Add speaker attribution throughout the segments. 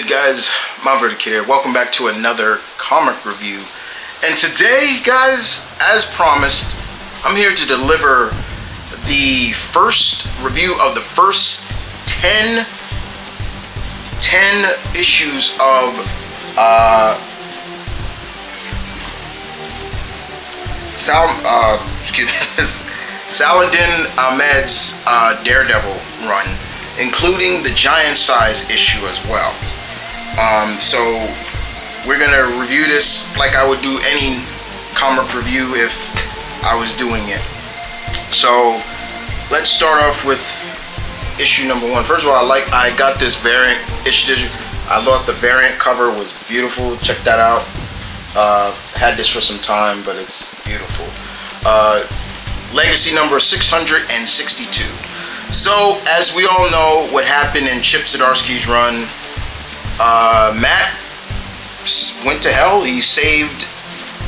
Speaker 1: guys, Mount Kid here. Welcome back to another comic review. And today, guys, as promised, I'm here to deliver the first review of the first 10 issues of Saladin Ahmed's Daredevil run, including the giant size issue as well. So we're gonna review this like I would do any comic review if I was doing it. So let's start off with issue number 1. First of all, I got this variant issue. I thought the variant cover was beautiful. Check that out. Had this for some time, but it's beautiful. Legacy number 662. So, as we all know, what happened in Chip Zdarsky's run, Matt went to hell. He saved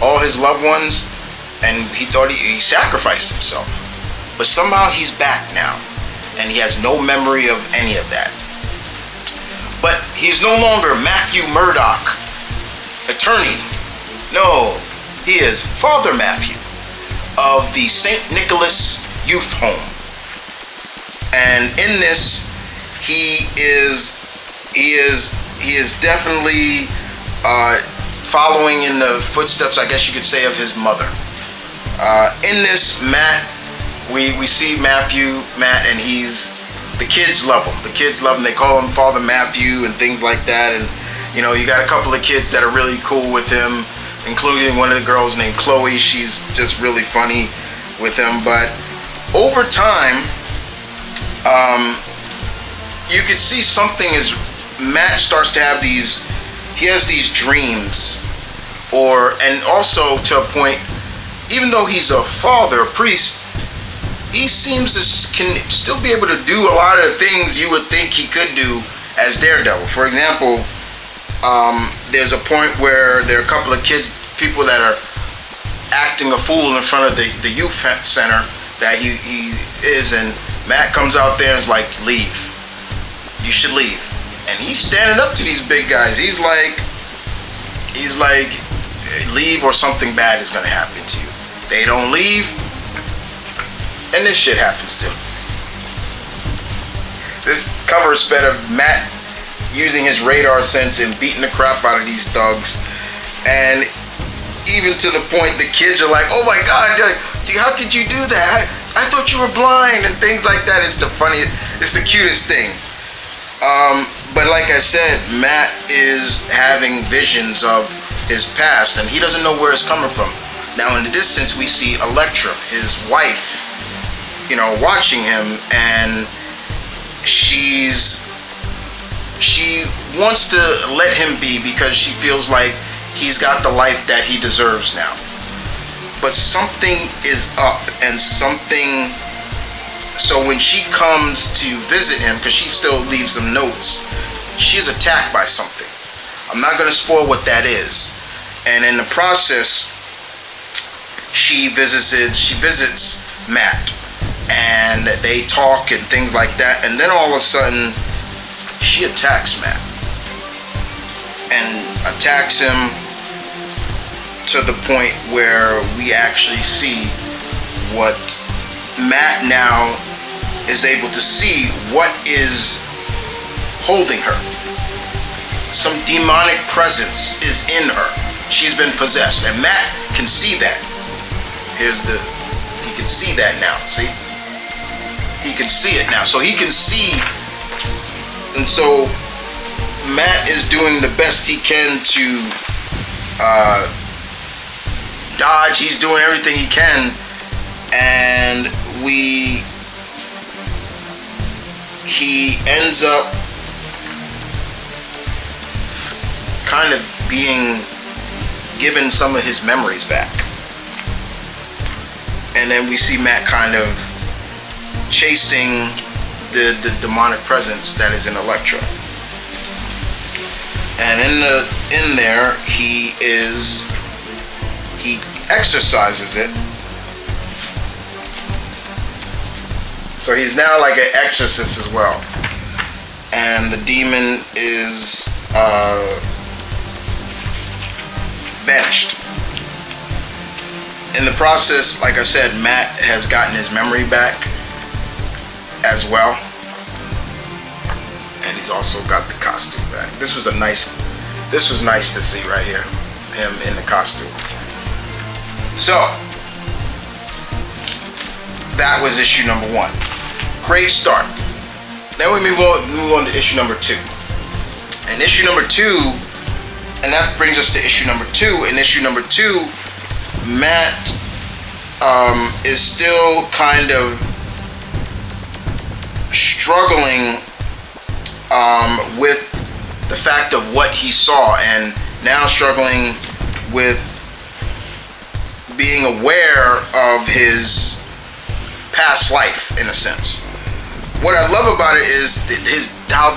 Speaker 1: all his loved ones, and he thought he sacrificed himself. But somehow he's back now, and he has no memory of any of that. But he's no longer Matthew Murdoch, attorney. No, he is Father Matthew of the St. Nicholas Youth Home. And in this, he is definitely following in the footsteps, I guess you could say, of his mother. In this, we see Matt, and the kids love him. The kids love him. They call him Father Matthew and things like that. And you know, you got a couple of kids that are really cool with him, including one of the girls named Chloe. She's just really funny with him. But over time, you could see something as Matt starts to have he has these dreams, and also to a point, even though he's a father, a priest, he seems to can still be able to do a lot of the things you would think he could do as Daredevil. For example, there's a point where there are a couple of people that are acting a fool in front of the youth center that he is, and Matt comes out there and is like, leave. You should leave. And he's standing up to these big guys. He's like, leave or something bad is gonna happen to you. They don't leave, and this shit happens to him. This cover is better. Matt using his radar sense and beating the crap out of these thugs. And even to the point the kids are like, oh my God, how could you do that? I thought you were blind, and things like that. It's the funniest, it's the cutest thing. But like I said, Matt is having visions of his past, and he doesn't know where it's coming from. Now in the distance, we see Elektra, his wife, you know, watching him, and she wants to let him be because she feels like he's got the life that he deserves now. But something is up, and so when she comes to visit him, because she still leaves him notes, she's attacked by something. I'm not going to spoil what that is. And in the process, she visits Matt, and they talk and things like that, and then all of a sudden she attacks Matt and attacks him to the point where we actually see what Matt now is able to see, what is holding her. Some demonic presence is in her. She's been possessed, and Matt can see that. He can see that now, see? He can see it now. So he can see, and so Matt is doing the best he can to dodge. He's doing everything he can, and he ends up kind of being given some of his memories back. And then we see Matt kind of chasing the demonic presence that is in Elektra. And in there, he exorcises it. So he's now like an exorcist as well. And the demon is vanished. In the process, like I said, Matt has gotten his memory back as well, and he's also got the costume back. This was nice to see right here, him in the costume. So that was issue number 1. Great start. Then we move on to issue number 2. And issue number 2, and that brings us to issue number 2. In issue number 2, Matt is still kind of struggling with the fact of what he saw, and now struggling with being aware of his past life, in a sense. What I love about it is how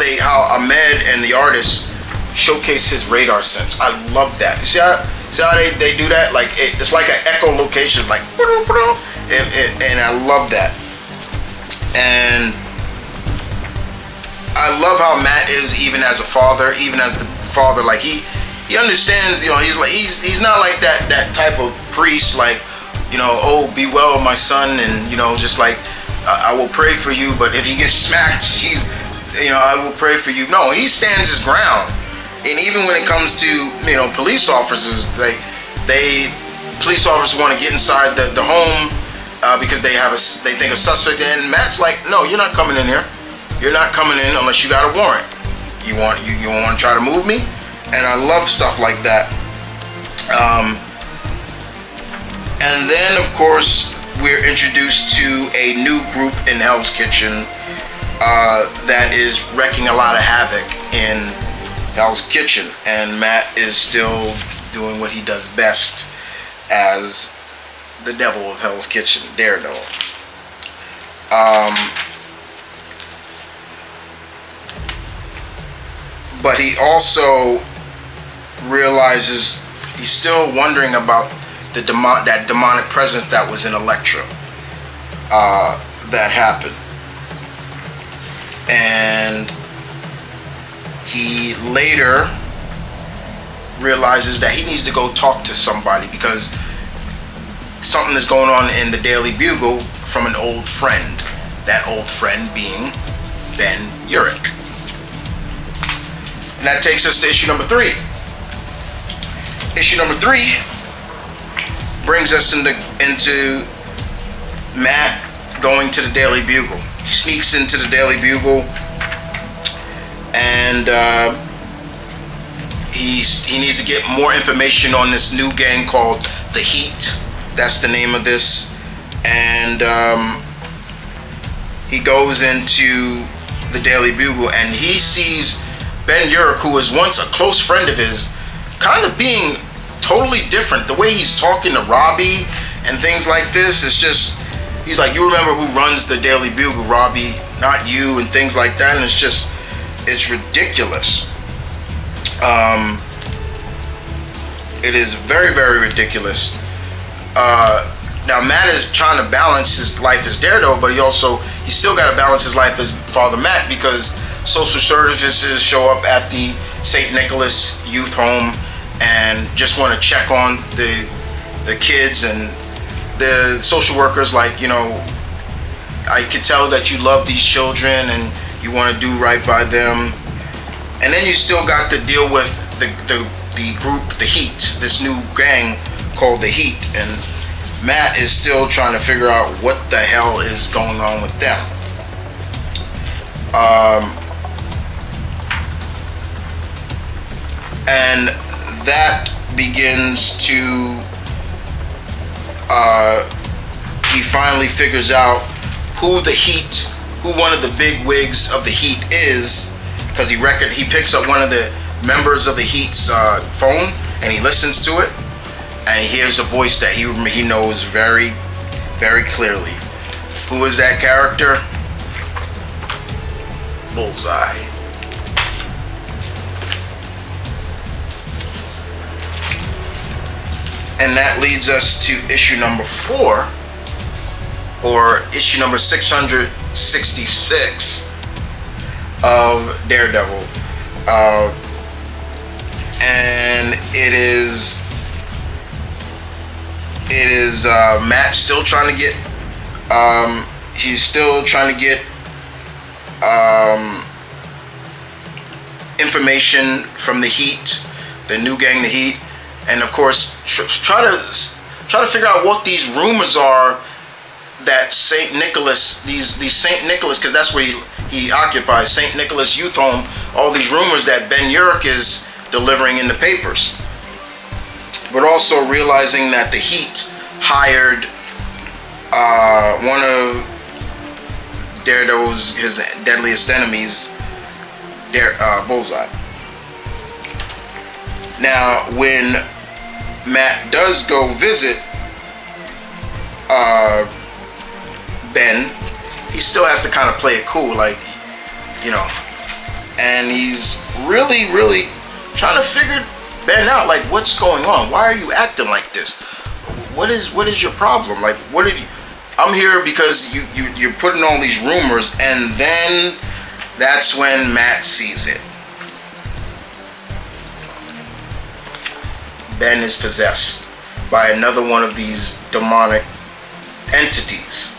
Speaker 1: Ahmed and the artist showcase his radar sense. I love that. See how they do that? Like it's like an echolocation, like, and I love that. And I love how Matt is, even as a father, like he understands. You know, he's not like that type of priest, like, you know, oh, be well, my son, and, you know, just like, I will pray for you, but if he gets smacked, I will pray for you. No, he stands his ground. And even when it comes to, you know, police officers, police officers want to get inside the home because they think a suspect, and Matt's like, no, you're not coming in here. You're not coming in unless you got a warrant. You want to try to move me? And I love stuff like that. And then, of course, we're introduced to a new group in Hell's Kitchen that is wreaking a lot of havoc in Hell's Kitchen. And Matt is still doing what he does best as the devil of Hell's Kitchen, Daredevil. But he also realizes he's still wondering about that demonic presence that was in Elektra that happened. And he later realizes that he needs to go talk to somebody because something is going on in the Daily Bugle from an old friend. That old friend being Ben Urich. And that takes us to issue number 3. Issue number 3 brings us into Matt going to the Daily Bugle. He sneaks into the Daily Bugle, and he needs to get more information on this new gang called The Heat. That's the name of this. And he goes into the Daily Bugle, and he sees Ben Urich, who was once a close friend of his, kind of being totally different. The way he's talking to Robbie and things like this, it's just, he's like, you remember who runs the Daily Bugle, Robbie, not you, and things like that. And it's ridiculous. It is very, very ridiculous. Now Matt is trying to balance his life as Daredevil, but he still got to balance his life as Father Matt, because social services show up at the St. Nicholas Youth Home and just want to check on the kids, and the social workers, like, you know, I could tell that you love these children and you want to do right by them. And then you still got to deal with the group, The Heat, this new gang called The Heat, and Matt is still trying to figure out what the hell is going on with them. And that begins to, he finally figures out who one of the big wigs of the Heat is, because he picks up one of the members of the Heat's phone, and he listens to it, and he hears a voice that he knows very, very clearly. Who is that character? Bullseye. And that leads us to issue number 4, or issue number 666 of Daredevil. and it is Matt still trying to get he's still trying to get information from the Heat, the new gang, the Heat, and of course try to figure out what these rumors are that St. Nicholas, these St. Nicholas, because that's where he occupies, St. Nicholas Youth Home, all these rumors that Ben Urich is delivering in the papers. But also realizing that the Heat hired one of Daredevil's, his deadliest enemies, Bullseye. Now, when Matt does go visit Ben, he still has to kind of play it cool, like, you know, and he's really trying to figure Ben out, like, what's going on? Why are you acting like this? What is your problem? Like, what did you... I'm here because you're putting all these rumors, and then that's when Matt sees it. Ben is possessed by another one of these demonic entities,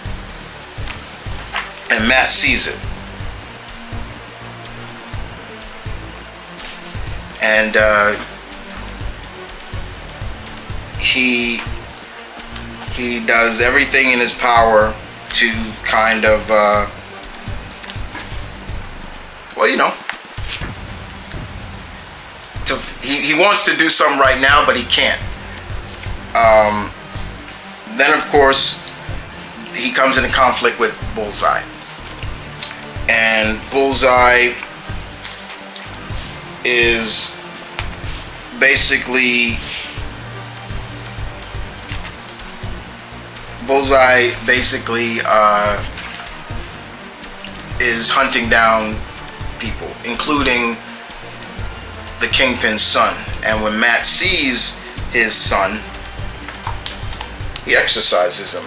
Speaker 1: and Matt sees it, and he does everything in his power to kind of well, you know, he wants to do something right now, but he can't. Then of course he comes into conflict with Bullseye, and Bullseye is basically is hunting down people, including the Kingpin's son. And when Matt sees his son, he exorcises him,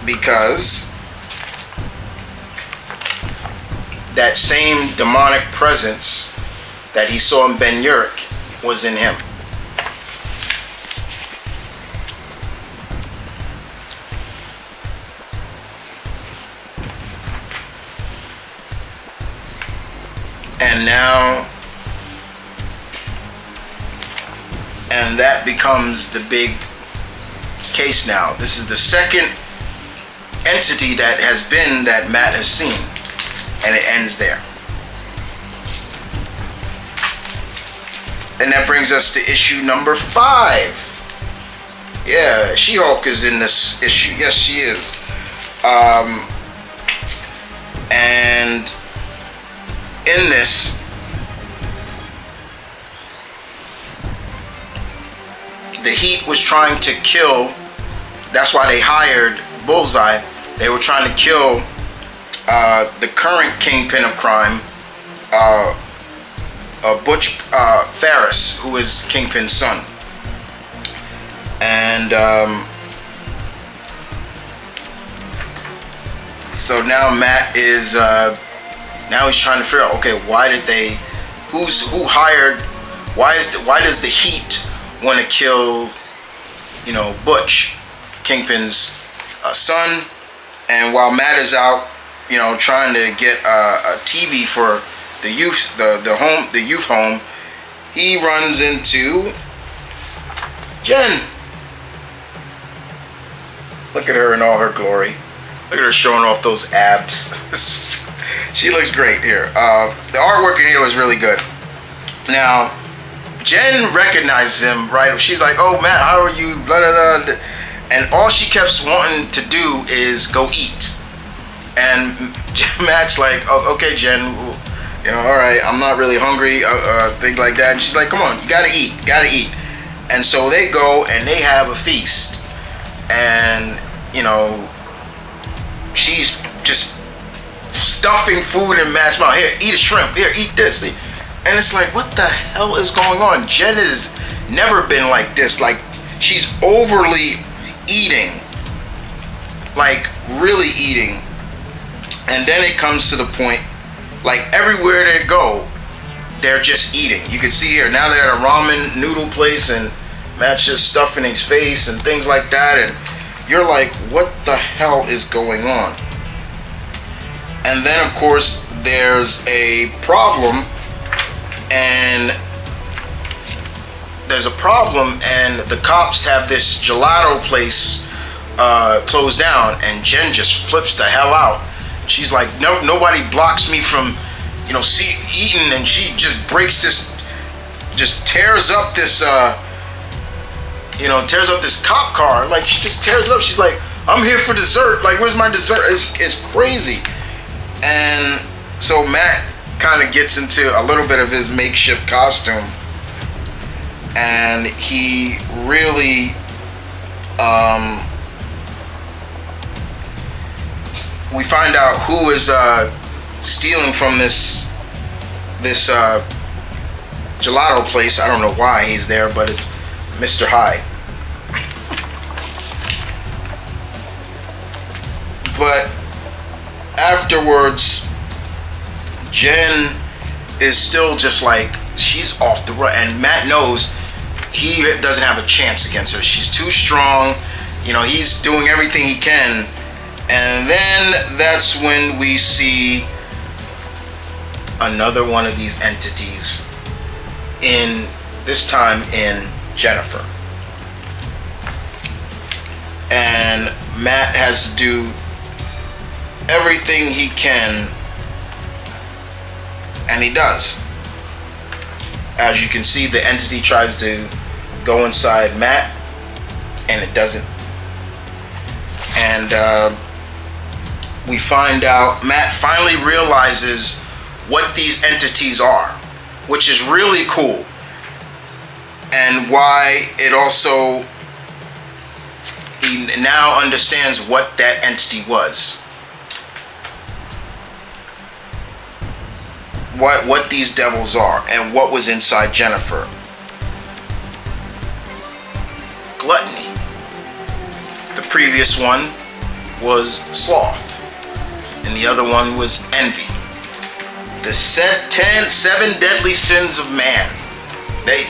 Speaker 1: because that same demonic presence that he saw in Ben Urich was in him. And that becomes the big case now. This is the second entity that Matt has seen, and it ends there. And that brings us to issue number 5. Yeah, She-Hulk is in this issue. Yes, she is. And in this, the Heat was trying to kill, that's why they hired Bullseye. They were trying to kill the current Kingpin of crime, Butch Ferris, who is Kingpin's son. And so now Matt is now he's trying to figure out, okay, why did they, who hired, why does the Heat want to kill, you know, Butch, Kingpin's son? And while Matt is out, you know, trying to get a TV for the youth, the youth home, he runs into Jen. Look at her in all her glory. Look at her showing off those abs. She looks great here. The artwork in here was really good. Now, Jen recognizes him, right? She's like, "Oh, Matt, how are you?" Blah, blah, blah. And all she kept wanting to do is go eat. And Matt's like, "Oh, okay, Jen, you know, all right, I'm not really hungry," things like that. And she's like, "Come on, you gotta eat, gotta eat." And so they go and they have a feast. And, you know, she's just stuffing food in Matt's mouth. "Here, eat a shrimp. Here, eat this." And it's like, what the hell is going on? Jen has never been like this. Like, she's overly eating, like really eating. And then it comes to the point, like everywhere they go, they're just eating. You can see here, now they're at a ramen noodle place and Matt's just stuffing his face and things like that, and you're like, what the hell is going on? And then of course there's a problem, and the cops have this gelato place closed down, and Jen just flips the hell out. She's like, no, nobody blocks me from, you know, eating, and she just breaks this, just tears up this tears up this cop car. Like, she just tears it up. She's like, I'm here for dessert. Like, where's my dessert? It's crazy. And so Matt kind of gets into a little bit of his makeshift costume, and he really we find out who is stealing from this gelato place. I don't know why he's there, but it's Mr. Hyde. But afterwards, Jen is still just like, she's off the run, and Matt knows he doesn't have a chance against her. She's too strong. You know, he's doing everything he can. And then that's when we see another one of these entities, this time in Jennifer. And Matt has to do everything he can, and he does. As you can see, the entity tries to go inside Matt, and it doesn't. And we find out Matt finally realizes what these entities are, which is really cool, and why it also, he now understands what that entity was, what these devils are, and what was inside Jennifer. Gluttony. The previous one was sloth, and the other one was envy. The 7 deadly sins of man.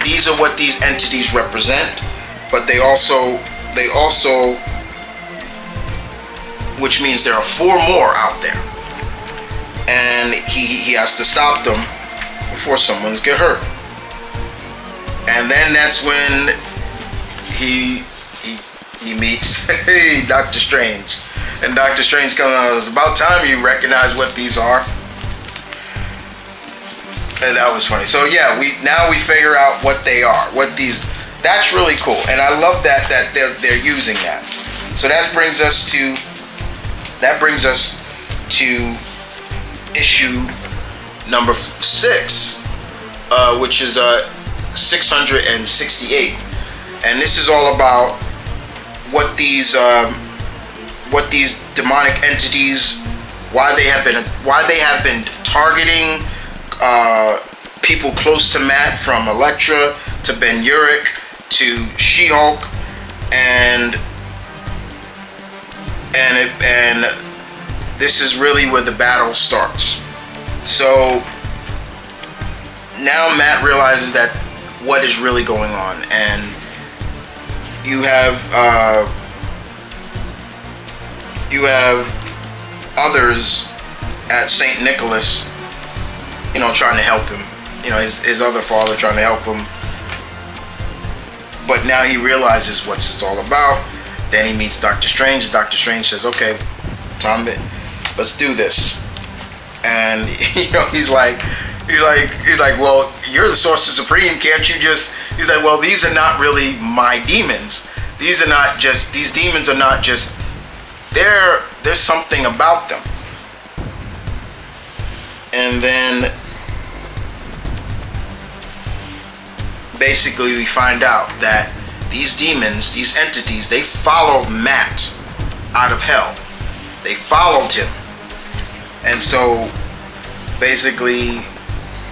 Speaker 1: These are what these entities represent, but they also, which means there are 4 more out there, and he has to stop them before someone's get hurt. And then that's when he meets Dr. Strange, and Dr. Strange comes out. It's about time you recognize what these are. And that was funny. So yeah, now we figure out what they are, that's really cool, and I love that they're using that. So that brings us to issue number 6, which is 668, and this is all about what these demonic entities, why they have been targeting people close to Matt, from Elektra to Ben Urich to She-Hulk, and this is really where the battle starts. So now Matt realizes that what is really going on, and you have others at St. Nicholas, you know, trying to help him. You know, his other father trying to help him. But now he realizes what it's all about. Then he meets Dr. Strange. Dr. Strange says, okay, Tom, let's do this. And you know, he's like, well, you're the Sorcerer Supreme, can't you just, he's like, well, these are not really my demons. These demons are not just, there's something about them. And then basically we find out that these demons, these entities, they followed Matt out of hell. They followed him. And so basically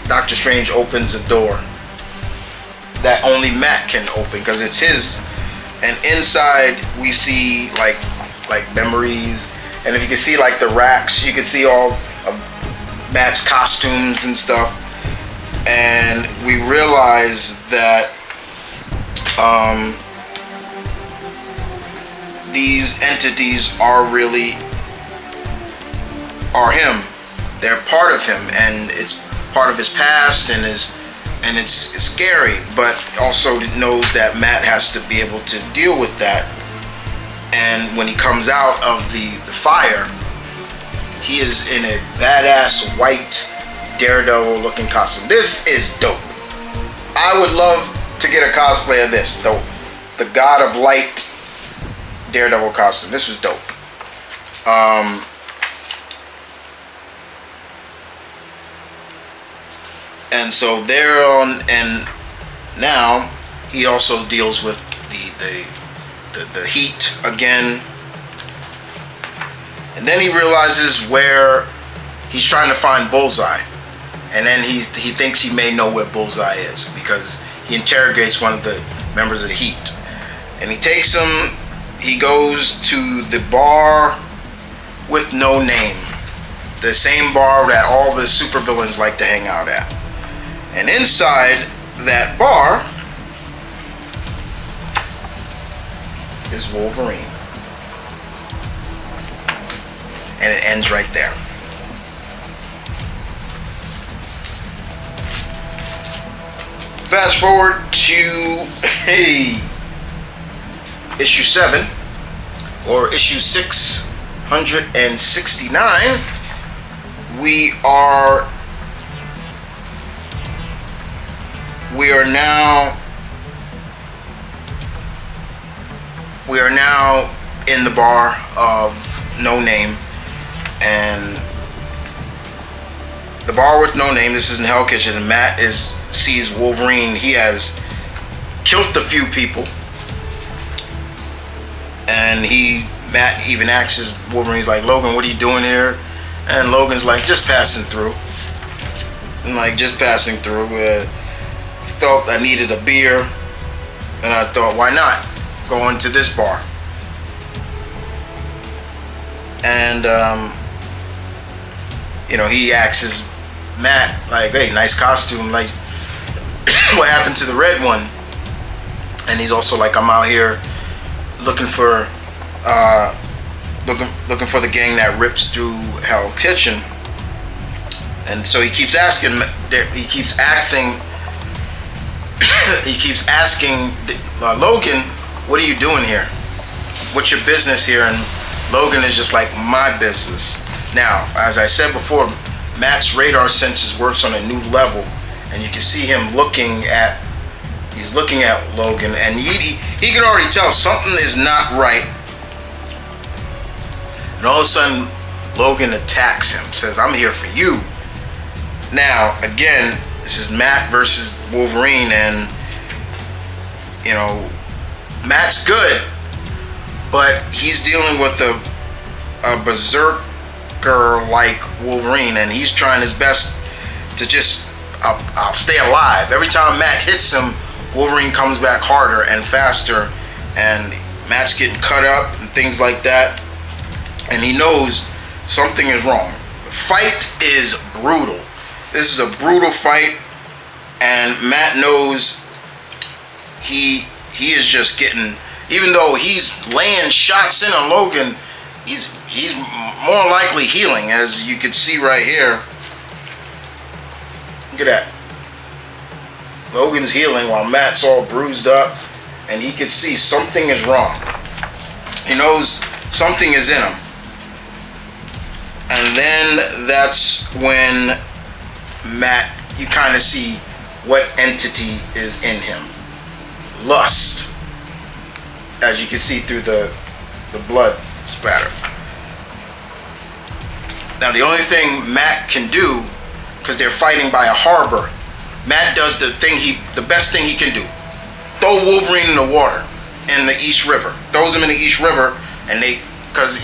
Speaker 1: Doctor Strange opens a door that only Matt can open, because it's his. And inside we see like memories, and if you can see like the racks, you can see all of Matt's costumes and stuff. and we realize that these entities are him. They're part of him, and it's part of his past, and it's scary, but also knows that Matt has to be able to deal with that. And when he comes out of the fire, he is in a badass white Daredevil looking costume. This is dope. I would love to get a cosplay of this, though. The God of Light Daredevil costume. This was dope. And so they're on, and now he also deals with the heat again. And then he realizes where he's trying to find Bullseye. And then he thinks he may know where Bullseye is, because he interrogates one of the members of the Heat. And he takes him, he goes to the bar with no name. The same bar that all the supervillains like to hang out at. And inside that bar is Wolverine. And it ends right there. Fast forward to issue 7, or issue 669. We are now in the bar of No Name, and the bar with No Name. This is in Hell Kitchen, and Matt sees Wolverine. He has killed a few people, and Matt even asks Wolverine's like, Logan, what are you doing here? And Logan's like, just passing through. I'm like, just passing through. Felt I needed a beer, and I thought, why not go into this bar? And he asks Matt, like, hey, nice costume, like, what happened to the red one? And he's also like, I'm out here looking for the gang that rips through Hell Kitchen. And so he keeps asking Logan, what are you doing here? What's your business here? And Logan is just like, my business. Now, as I said before, Matt's radar senses works on a new level, and you can see him looking at Logan, and he can already tell something is not right. And all of a sudden, Logan attacks him, says, I'm here for you. Now, again, this is Matt versus Wolverine, and Matt's good, but he's dealing with a berserker-like Wolverine, and he's trying his best to just I'll stay alive. Every time Matt hits him, Wolverine comes back harder and faster, and Matt's getting cut up and things like that, and he knows something is wrong. The fight is brutal. This is a brutal fight, and Matt knows he is just getting, even though he's laying shots in on Logan, he's more likely healing, as you can see right here. Look at that. Logan's healing while Matt's all bruised up, and he can see something is wrong. He knows something is in him. And then that's when Matt, you kind of see what entity is in him. Lust, as you can see through the blood spatter. Now the only thing Matt can do, because they're fighting by a harbor, Matt does the best thing he can do. Throw Wolverine in the water, in the East River. Throws him in the East River, and because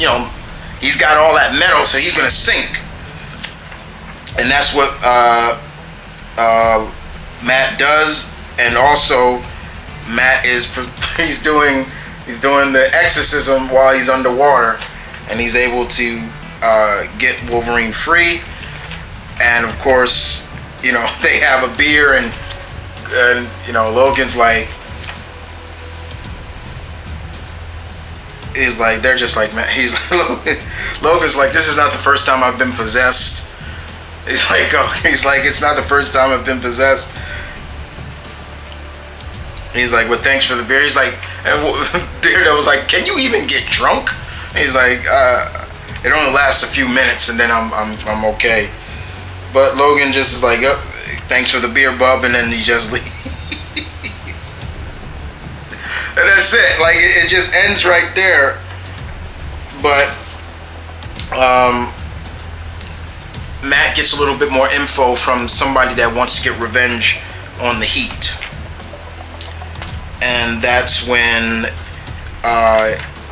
Speaker 1: he's got all that metal, so he's gonna sink. And that's what Matt does. And also, Matt he's doing the exorcism while he's underwater, and he's able to get Wolverine free. And of course, you know, they have a beer, and you know, Logan's like, he's like, they're just like, man, he's like, Logan's like, this is not the first time I've been possessed. He's like, oh, he's like, it's not the first time I've been possessed. He's like, well, thanks for the beer. He's like, and Daredevil's like, can you even get drunk? He's like, it only lasts a few minutes, and then I'm okay. But Logan just is like, oh, thanks for the beer, bub, and then he just leaves. And that's it. Like, it just ends right there. But Matt gets a little bit more info from somebody that wants to get revenge on the Heat. And that's when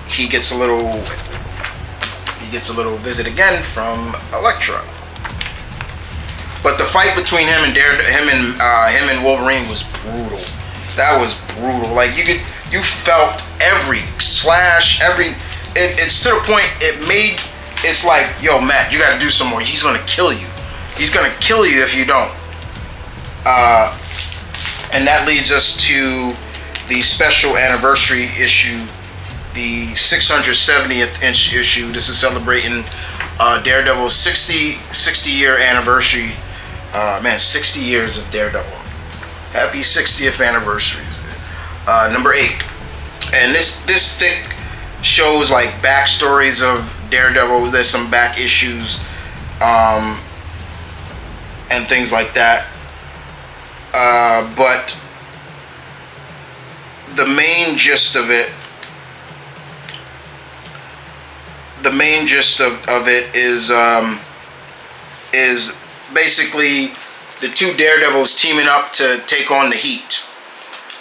Speaker 1: he gets a little visit again from Elektra. But the fight between him and Wolverine was brutal. That was brutal. Like, you felt every slash, it's to the point it's like, yo, Matt, you gotta do some more. He's gonna kill you. He's gonna kill you if you don't. And that leads us to the special anniversary issue, the 670th issue. This is celebrating Daredevil's 60 year anniversary. Man, 60 years of Daredevil. Happy 60th anniversary. Number 8. And this thick shows like backstories of Daredevil. There's some back issues and things like that. But the main gist of it, is basically the two Daredevils teaming up to take on the Heat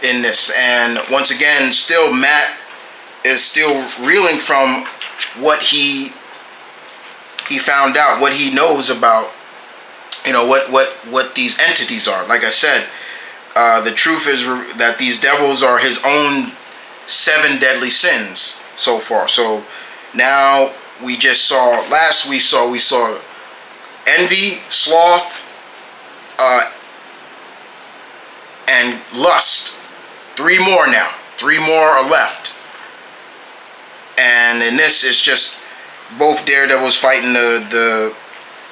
Speaker 1: in this. And once again, still Matt is still reeling from what he found out, what he knows about, you know, what these entities are. Like I said, the truth is that these devils are his own 7 deadly sins so far. So now we just saw, we saw envy, sloth, and lust. 3 more now. 3 more are left. And in this, it's just both Daredevils fighting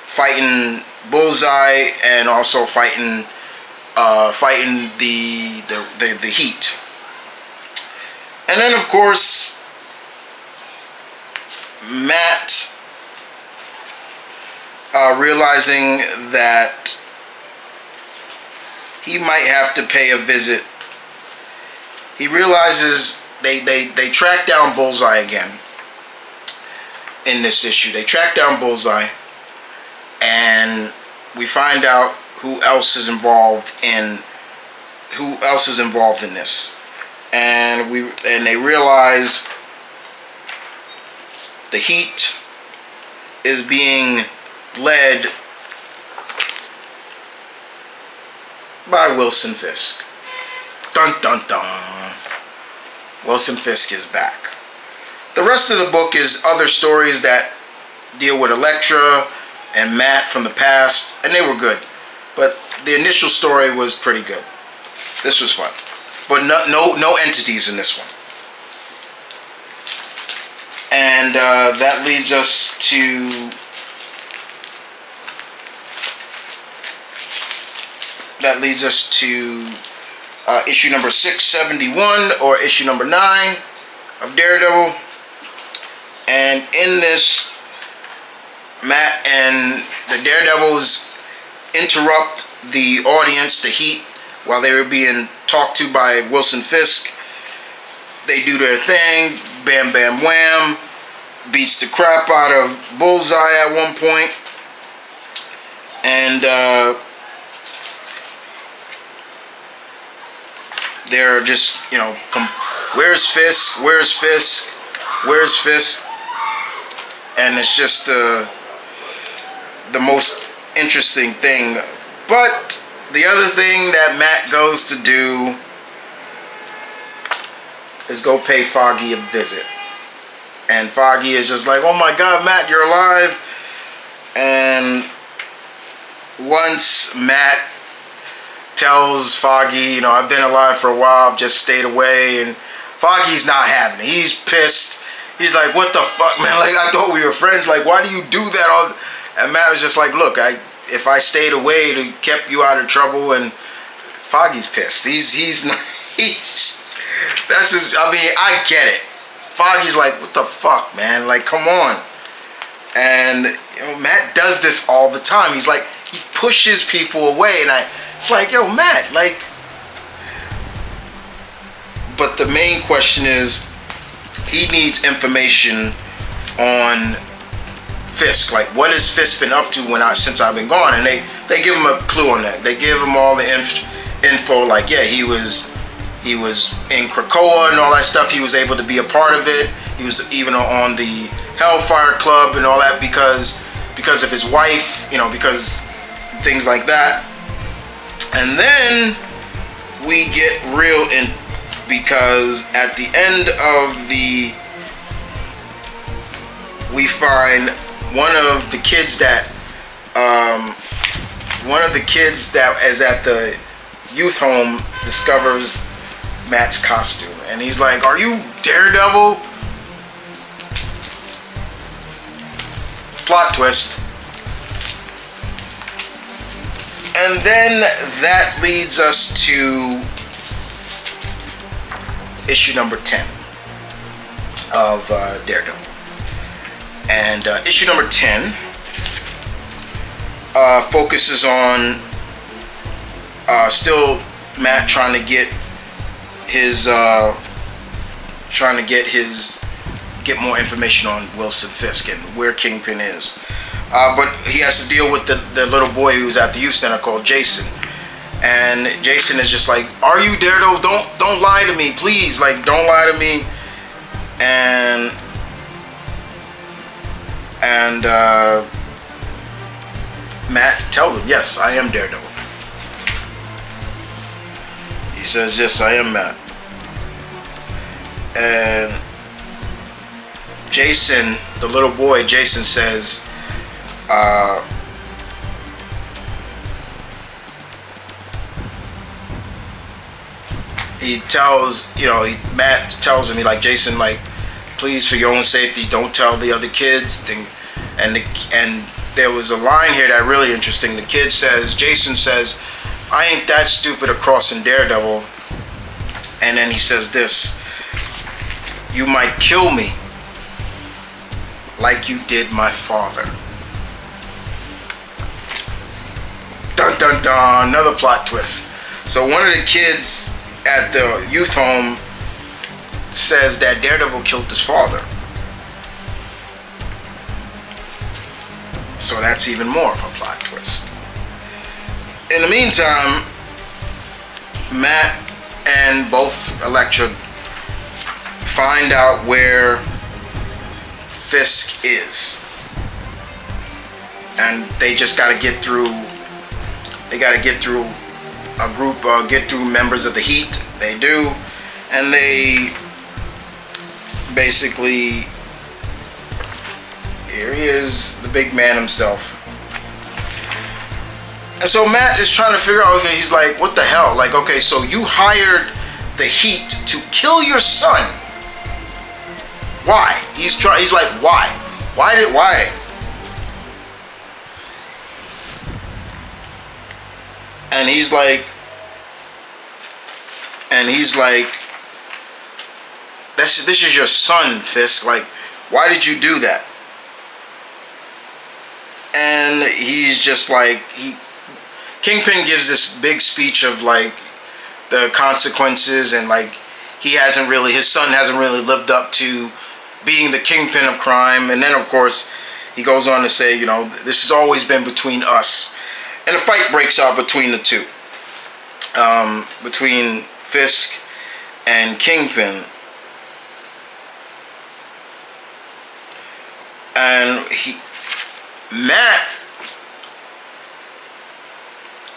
Speaker 1: fighting Bullseye, and also fighting the Heat. And then, of course, Matt realizing that he might have to pay a visit. He realizes they track down Bullseye again in this issue. They track down Bullseye, and we find out who else is involved in this. And they realize the Heat is being led by Wilson Fisk. Dun dun dun. Wilson Fisk is back. The rest of the book is other stories that deal with Elektra and Matt from the past, and they were good. But the initial story was pretty good. This was fun. But no entities in this one. And that leads us to issue number 671, or issue number 9 of Daredevil. And in this, Matt and the Daredevils interrupt the audience, the Heat, while they were being talked to by Wilson Fisk. They do their thing, bam bam wham, beats the crap out of Bullseye at one point. And they're just, you know, where's Fisk? Where's Fisk? Where's Fisk? And it's just the most interesting thing. But the other thing that Matt goes to do is go pay Foggy a visit. And Foggy is just like, oh my God, Matt, you're alive. And once Matt tells Foggy, you know, I've been alive for a while, I've just stayed away, and Foggy's not having it. He's pissed. He's like, what the fuck, man? Like, I thought we were friends. Like, why do you do that? And Matt was just like, look, if I stayed away, it kept you out of trouble. And Foggy's pissed. He's not, that's his, I mean, I get it. Foggy's like, what the fuck, man? Like, come on. And you know, Matt does this all the time. He's like, he pushes people away, and it's like, yo, Matt, like. But the main question is, he needs information on Fisk. Like, what has Fisk been up to since I've been gone? And they give him a clue on that. They give him all the info. Like, yeah, he was in Krakoa and all that stuff. He was able to be a part of it. He was even on the Hellfire Club and all that because of his wife, you know, because things like that. And then we get real in. Because at the end of we find one of the kids that is at the youth home discovers Matt's costume, and he's like, "Are you Daredevil?" Plot twist. And then that leads us to issue number 10 of Daredevil. And issue number 10 focuses on still Matt trying to get more information on Wilson Fisk and where Kingpin is. But he has to deal with the little boy who's at the youth center called Jason. And Jason is just like, are you Daredevil? Don't lie to me, please. Like, don't lie to me. And Matt tells him, yes, I am Daredevil. He says, yes, I am Matt. And Jason, the little boy, Jason says, he tells, you know, Matt tells him, like, Jason, like, please, for your own safety, don't tell the other kids. And there was a line here that really interesting. The kid says, Jason says, I ain't that stupid of crossing Daredevil. And then he says this, you might kill me like you did my father. Dun dun dun, another plot twist. So one of the kids at the youth home says that Daredevil killed his father. So that's even more of a plot twist. In the meantime, Matt and both Elektra find out where Fisk is. And they just gotta get through, a group, get through members of the Heat. They do. And they basically, here he is, the big man himself. And so Matt is trying to figure out, okay, he's like, what the hell? Like, okay, so you hired the Heat to kill your son. Why? He's like, why? Why? And he's like, this is your son, Fisk. Like, why did you do that? And he's just like, Kingpin gives this big speech of like the consequences, and like his son hasn't really lived up to being the kingpin of crime. And then of course he goes on to say, you know, this has always been between us. And a fight breaks out between the two, between Fisk and Kingpin. And Matt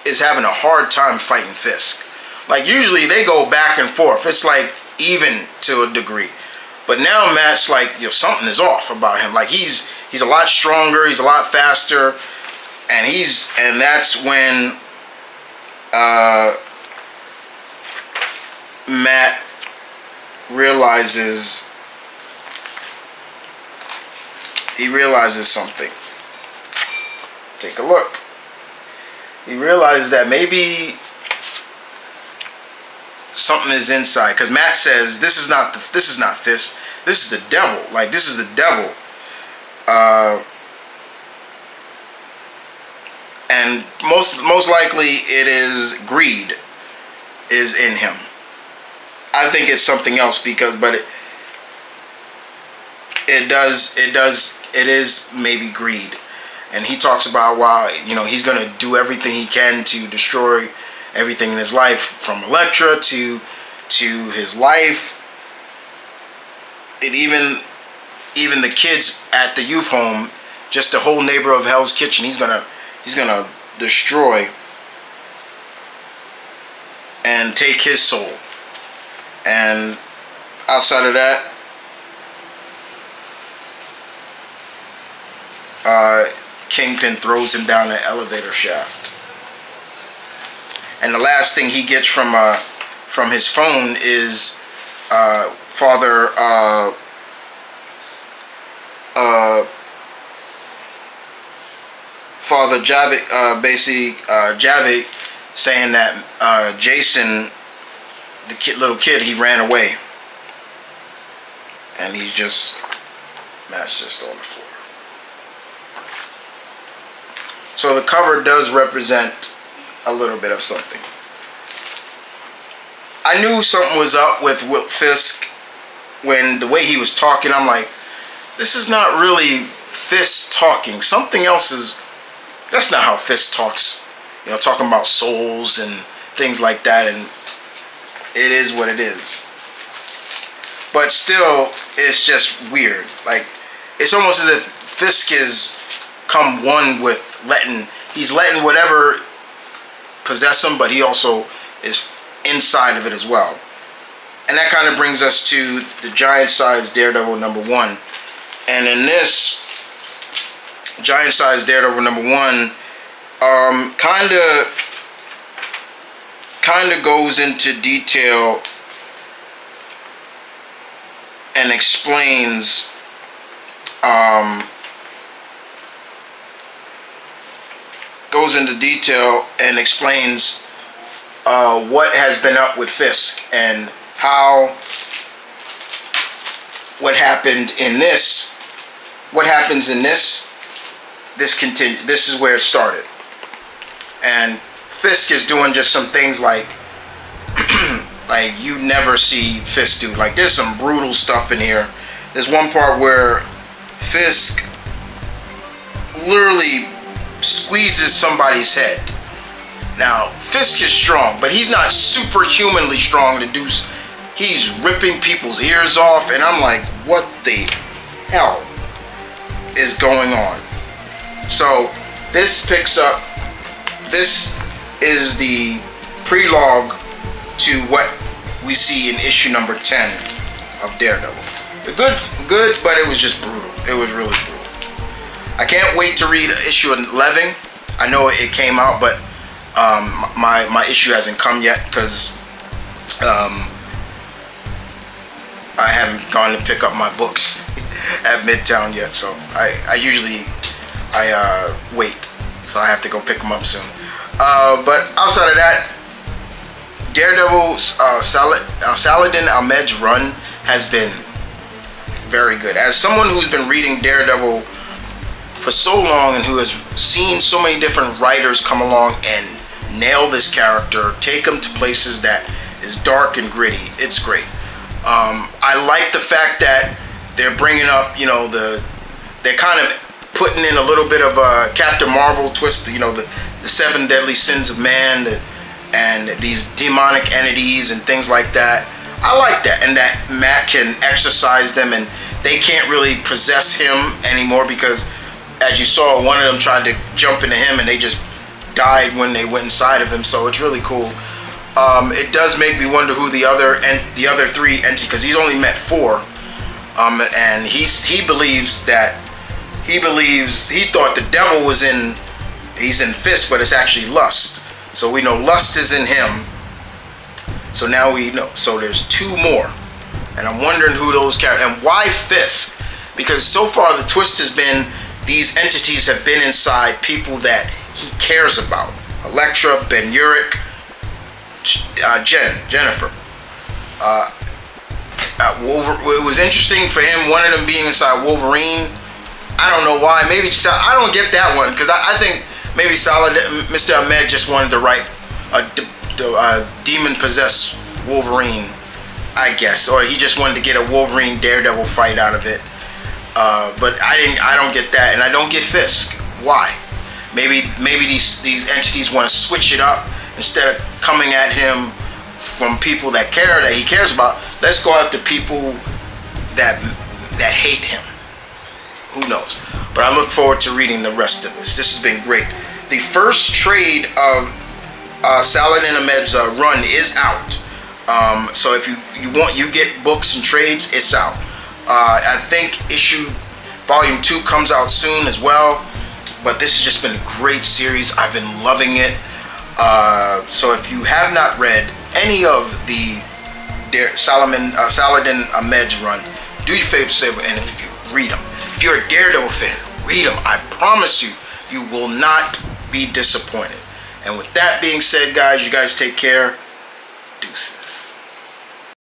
Speaker 1: is having a hard time fighting Fisk. Like, usually they go back and forth. It's like even to a degree. But now Matt's like, yo, something is off about him. Like, he's a lot stronger, he's a lot faster, and that's when Matt realizes something. Take a look. He realizes that maybe something is inside, because Matt says this is not Fist, this is the devil. Like, this is the devil. And most likely it is greed is in him. I think it's something else, but it is maybe greed. And he talks about why, you know, he's going to do everything he can to destroy everything in his life, from Elektra to his life, and even the kids at the youth home, just the whole neighborhood of Hell's Kitchen. He's gonna destroy and take his soul. And outside of that, Kingpin throws him down an elevator shaft. And the last thing he gets from his phone is Father Javed, Javed, saying that Jason, the little kid, he ran away, and he's just Matt's just on the floor. So the cover does represent a little bit of something. I knew something was up with Fisk when the way he was talking. I'm like, this is not really Fisk talking. Something else is. That's not how Fisk talks. You know, talking about souls and things like that. And it is what it is. But still, it's just weird. Like, it's almost as if Fisk is come one with he's letting whatever possess him, but he also is inside of it as well. And that kind of brings us to the giant size Daredevil #1. And in this giant size Daredevil #1, kind of goes into detail and explains what has been up with Fisk and how what happens in this this is where it started. And Fisk is doing just some things like like you never see Fisk do. Like, there's some brutal stuff in here. There's one part where Fisk literally squeezes somebody's head. Now, Fisk is strong, but he's not superhumanly strong to do. He's ripping people's ears off, and I'm like, what the hell is going on? So this picks up. This is the prelogue to what we see in issue number 10 of Daredevil. Good, but it was just brutal. It was really brutal. I can't wait to read issue 11. I know it came out, but my issue hasn't come yet because I haven't gone to pick up my books at Midtown yet. So I usually wait. So I have to go pick them up soon. But outside of that, Daredevil's Saladin Ahmed's run has been very good. As someone who's been reading Daredevil for so long and who has seen so many different writers come along and nail this character, take him to places that is dark and gritty, it's great. I like the fact that they're bringing up, you know, they're kind of putting in a little bit of a Captain Marvel twist, you know, the 7 deadly sins of man, and these demonic entities and things like that. I like that, and that Matt can exercise them, and they can't really possess him anymore because, as you saw, one of them tried to jump into him, and they just died when they went inside of him. So it's really cool. It does make me wonder who the other 3 entities, because he's only met 4, and he thought the devil was in He's in Fisk, but it's actually Lust. So we know Lust is in him. So now we know. So there's 2 more. And I'm wondering who those characters, and why Fisk? Because so far the twist has been these entities have been inside people that he cares about. Elektra, Ben Urich, Jennifer. It was interesting for him, one of them being inside Wolverine. I don't know why. Maybe I don't get that one, because I think maybe Mr. Ahmed just wanted to write a demon-possessed Wolverine, I guess, or he just wanted to get a Wolverine Daredevil fight out of it. But I don't get that, and I don't get Fisk. Why? Maybe these entities want to switch it up. Instead of coming at him from people that he cares about, let's go after people that hate him. Who knows? But I look forward to reading the rest of this. This has been great. The first trade of Saladin Ahmed's run is out. So if you get books and trades, it's out. I think volume 2 comes out soon as well. But this has just been a great series. I've been loving it. So if you have not read any of the Saladin Ahmed's run, do your favor, and if you read them. If you're a Daredevil fan, read them. I promise you, you will not be disappointed. And with that being said, guys, you guys take care. Deuces.